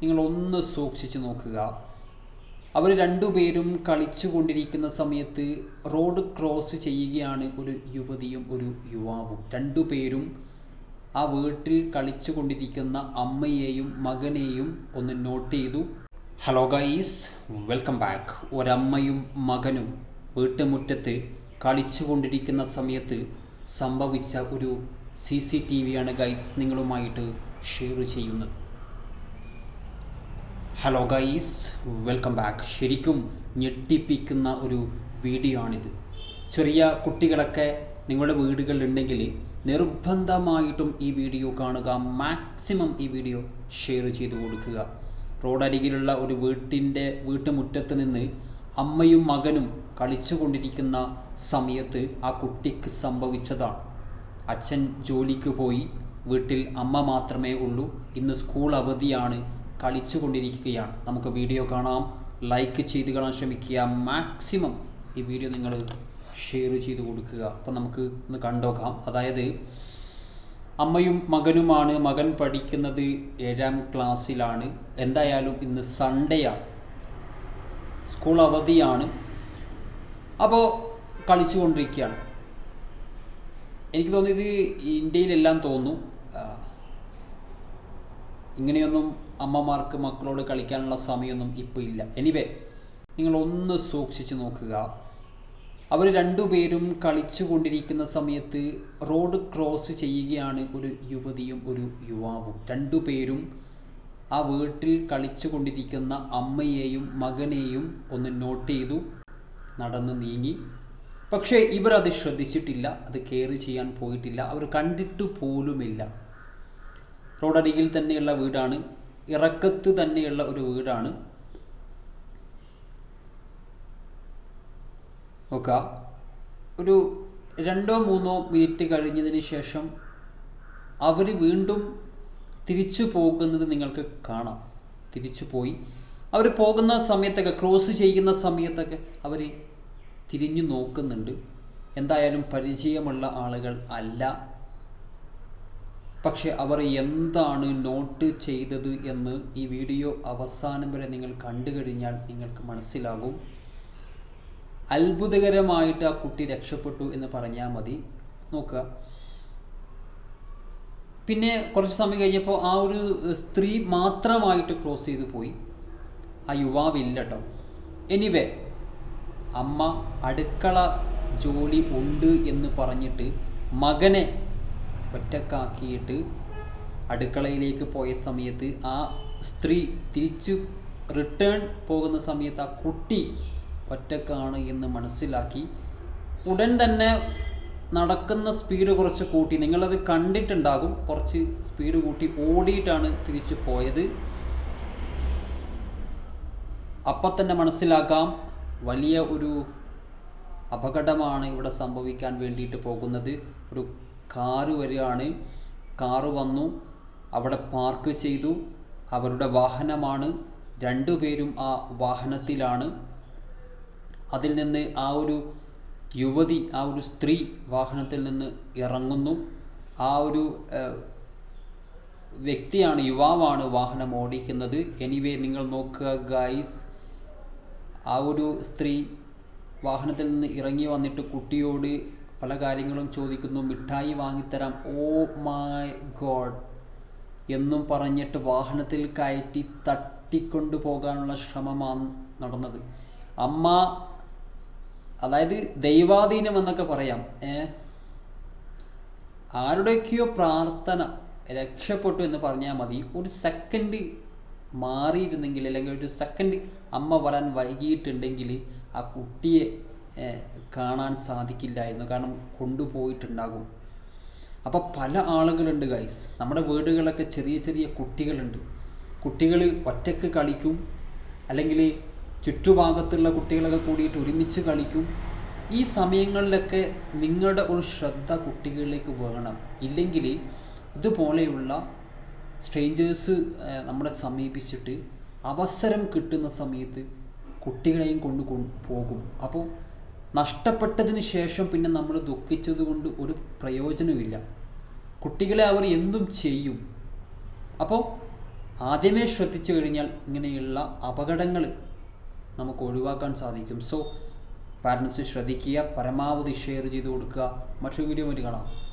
നിങ്ങളൊന്ന് സൂക്ഷിച്ചു നോക്കുക. അവർ രണ്ടുപേരും കളിച്ചു കൊണ്ടിരിക്കുന്ന സമയത്ത് റോഡ് ക്രോസ് ചെയ്യുകയാണ് ഒരു യുവതിയും ഒരു യുവാവും. രണ്ടുപേരും ആ വീട്ടിൽ കളിച്ചു കൊണ്ടിരിക്കുന്ന അമ്മയെയും മകനെയും ഒന്ന് നോട്ട് ചെയ്തു. Hello guys, welcome back. ഒരമ്മയും മകനും വീട്ടുമുറ്റത്ത് കളിച്ചു കൊണ്ടിരിക്കുന്ന സമയത്ത് സംഭവിച്ച ഒരു CCTV ആണ് ഗൈസ് നിങ്ങളുമായിട്ട് ഷെയർ ചെയ്യുന്നത്. Hello guys, welcome back. ശരിക്കും ഞെട്ടിപ്പിക്കുന്ന ഒരു വീഡിയോ ആണിത്. ചെറിയ കുട്ടികളൊക്കെ നിങ്ങളുടെ വീടുകളിലുണ്ടെങ്കിൽ നിർബന്ധമായിട്ടും ഈ വീഡിയോ കാണുക. മാക്സിമം ഈ വീഡിയോ ഷെയർ ചെയ്ത് കൊടുക്കുക. റോഡരികിലുള്ള ഒരു വീട്ടുമുറ്റത്ത് നിന്ന് അമ്മയും മകനും കളിച്ചു കൊണ്ടിരിക്കുന്ന സമയത്ത് ആ കുട്ടിക്ക് സംഭവിച്ചതാണ്. അച്ഛൻ ജോലിക്ക് പോയി, വീട്ടിൽ അമ്മ മാത്രമേ ഉള്ളൂ. ഇന്ന് സ്കൂൾ അവധിയാണ്, കളിച്ചു കൊണ്ടിരിക്കുകയാണ്. നമുക്ക് വീഡിയോ കാണാം. ലൈക്ക് ചെയ്ത് കാണാൻ ശ്രമിക്കുക. മാക്സിമം ഈ വീഡിയോ നിങ്ങൾ ഷെയർ ചെയ്ത് കൊടുക്കുക. അപ്പോൾ നമുക്ക് ഒന്ന് കണ്ടോക്കാം. അതായത് അമ്മയും മകനുമാണ്. മകൻ പഠിക്കുന്നത് 7ാം ക്ലാസ്സിലാണ്. എന്തായാലും ഇന്ന് സൺഡേ ആണ്, സ്കൂൾ അവധിയാണ്. അപ്പോൾ കളിച്ചു കൊണ്ടിരിക്കുകയാണ്. എനിക്ക് തോന്നിയത് ഇന്ത്യയിലെല്ലാം തോന്നുന്നു ഇങ്ങനെയൊന്നും അമ്മമാർക്ക് മക്കളോട് കളിക്കാനുള്ള സമയമൊന്നും ഇപ്പോൾ ഇല്ല. എനിവേ, നിങ്ങളൊന്ന് സൂക്ഷിച്ചു നോക്കുക. അവർ രണ്ടുപേരും കളിച്ചു കൊണ്ടിരിക്കുന്ന സമയത്ത് റോഡ് ക്രോസ് ചെയ്യുകയാണ് ഒരു യുവതിയും ഒരു യുവാവും. രണ്ടുപേരും ആ വീട്ടിൽ കളിച്ചു കൊണ്ടിരിക്കുന്ന അമ്മയെയും മകനെയും ഒന്ന് നോട്ട് ചെയ്തു, നടന്ന് നീങ്ങി. പക്ഷേ ഇവരത് ശ്രദ്ധിച്ചിട്ടില്ല, അത് കെയർ ചെയ്യാൻ പോയിട്ടില്ല, അവർ കണ്ടിട്ട് പോലുമില്ല. റോഡരികിൽ തന്നെയുള്ള വീടാണ്, ഇറക്കത്ത് തന്നെയുള്ള ഒരു വീടാണ്. നോക്കുക, ഒരു 2-3 മിനിറ്റ് കഴിഞ്ഞതിന് ശേഷം അവർ വീണ്ടും തിരിച്ചു പോകുന്നത് നിങ്ങൾക്ക് കാണാം. തിരിച്ചു പോയി അവർ പോകുന്ന സമയത്തൊക്കെ, ക്രോസ് ചെയ്യുന്ന സമയത്തൊക്കെ അവർ തിരിഞ്ഞു നോക്കുന്നുണ്ട്. എന്തായാലും പരിചയമുള്ള ആളുകൾ അല്ല. പക്ഷെ അവർ എന്താണ് നോട്ട് ചെയ്തത് എന്ന് ഈ വീഡിയോ അവസാനം വരെ നിങ്ങൾ കണ്ടു കഴിഞ്ഞാൽ നിങ്ങൾക്ക് മനസ്സിലാകും. അത്ഭുതകരമായിട്ട് ആ കുട്ടി രക്ഷപ്പെട്ടു എന്ന് പറഞ്ഞാൽ മതി. നോക്കുക, പിന്നെ കുറച്ച് സമയം കഴിഞ്ഞപ്പോൾ ആ ഒരു സ്ത്രീ മാത്രമായിട്ട് ക്രോസ് ചെയ്ത് പോയി. ആ യുവാവില്ല കേട്ടോ. എനിവേ, അമ്മ അടുക്കള ജോലി ഉണ്ട് എന്ന് പറഞ്ഞിട്ട് മകനെ ഒറ്റക്കാക്കിയിട്ട് അടുക്കളയിലേക്ക് പോയ സമയത്ത് ആ സ്ത്രീ തിരിച്ചു റിട്ടേൺ പോകുന്ന സമയത്ത് ആ കുട്ടി ഒറ്റക്കാണ് എന്ന് മനസ്സിലാക്കി ഉടൻ തന്നെ നടക്കുന്ന സ്പീഡ് കുറച്ച് കൂട്ടി. നിങ്ങളത് കണ്ടിട്ടുണ്ടാകും. കുറച്ച് സ്പീഡ് കൂട്ടി ഓടിയിട്ടാണ് തിരിച്ചു പോയത്. അപ്പം തന്നെ മനസ്സിലാക്കാം വലിയ ഒരു അപകടമാണ് ഇവിടെ സംഭവിക്കാൻ വേണ്ടിയിട്ട് പോകുന്നത്. ഒരു കാറ് വരികയാണ്. കാറ് വന്നു, അവിടെ പാർക്ക് ചെയ്തു. അവരുടെ വാഹനമാണ്. രണ്ടുപേരും ആ വാഹനത്തിലാണ്. അതിൽ നിന്ന് ആ ഒരു യുവതി, ആ ഒരു സ്ത്രീ വാഹനത്തിൽ നിന്ന് ഇറങ്ങുന്നു. ആ ഒരു വ്യക്തിയാണ്, യുവാവാണ് വാഹനം ഓടിക്കുന്നത്. എനിവേ, നിങ്ങൾ നോക്കുക ഗൈസ്, ആ ഒരു സ്ത്രീ വാഹനത്തിൽ നിന്ന് ഇറങ്ങി വന്നിട്ട് കുട്ടിയോട് പല കാര്യങ്ങളും ചോദിക്കുന്നു. മിഠായി വാങ്ങിത്തരാം, ഓ മൈ ഗോഡ് എന്നും പറഞ്ഞിട്ട് വാഹനത്തിൽ കയറ്റി തട്ടിക്കൊണ്ടു പോകാനുള്ള ശ്രമമാണ് നടന്നത്. അമ്മ, അതായത് ദൈവാധീനം എന്നൊക്കെ പറയാം. ആരുടെയൊക്കെയോ പ്രാർത്ഥന, രക്ഷപ്പെട്ടു എന്ന് പറഞ്ഞാൽ മതി. ഒരു സെക്കൻഡ് മാറിയിരുന്നെങ്കിൽ, അല്ലെങ്കിൽ ഒരു സെക്കൻഡ് അമ്മ വരാൻ വൈകിയിട്ടുണ്ടെങ്കിൽ ആ കുട്ടിയെ കാണാൻ സാധിക്കില്ലായിരുന്നു. കാരണം കൊണ്ടുപോയിട്ടുണ്ടാകും. അപ്പോൾ പല ആളുകളുണ്ട് ഗൈസ്. നമ്മുടെ വീടുകളൊക്കെ ചെറിയ ചെറിയ കുട്ടികളുണ്ട്. കുട്ടികൾ ഒറ്റയ്ക്ക് കളിക്കും, അല്ലെങ്കിൽ ചുറ്റുഭാഗത്തുള്ള കുട്ടികളൊക്കെ കൂടിയിട്ട് ഒരുമിച്ച് കളിക്കും. ഈ സമയങ്ങളിലൊക്കെ നിങ്ങളുടെ ഒരു ശ്രദ്ധ കുട്ടികളിലേക്ക് വേണം. ഇല്ലെങ്കിൽ ഇതുപോലെയുള്ള സ്ട്രേഞ്ചേഴ്സ് നമ്മളെ സമീപിച്ചിട്ട് അവസരം കിട്ടുന്ന സമയത്ത് കുട്ടികളെയും കൊണ്ട് പോകും. അപ്പോൾ നഷ്ടപ്പെട്ടതിന് ശേഷം പിന്നെ നമ്മൾ ദുഃഖിച്ചത് കൊണ്ട് ഒരു പ്രയോജനമില്ല. കുട്ടികളെ അവർ എന്തും ചെയ്യും. അപ്പോൾ ആദ്യമേ ശ്രദ്ധിച്ചു കഴിഞ്ഞാൽ ഇങ്ങനെയുള്ള അപകടങ്ങൾ നമുക്ക് ഒഴിവാക്കാൻ സാധിക്കും. സോ പാരൻസ് ശ്രദ്ധിക്കുക, പരമാവധി ഷെയർ ചെയ്ത് കൊടുക്കുക. മറ്റൊരു വീഡിയോ കാണാം.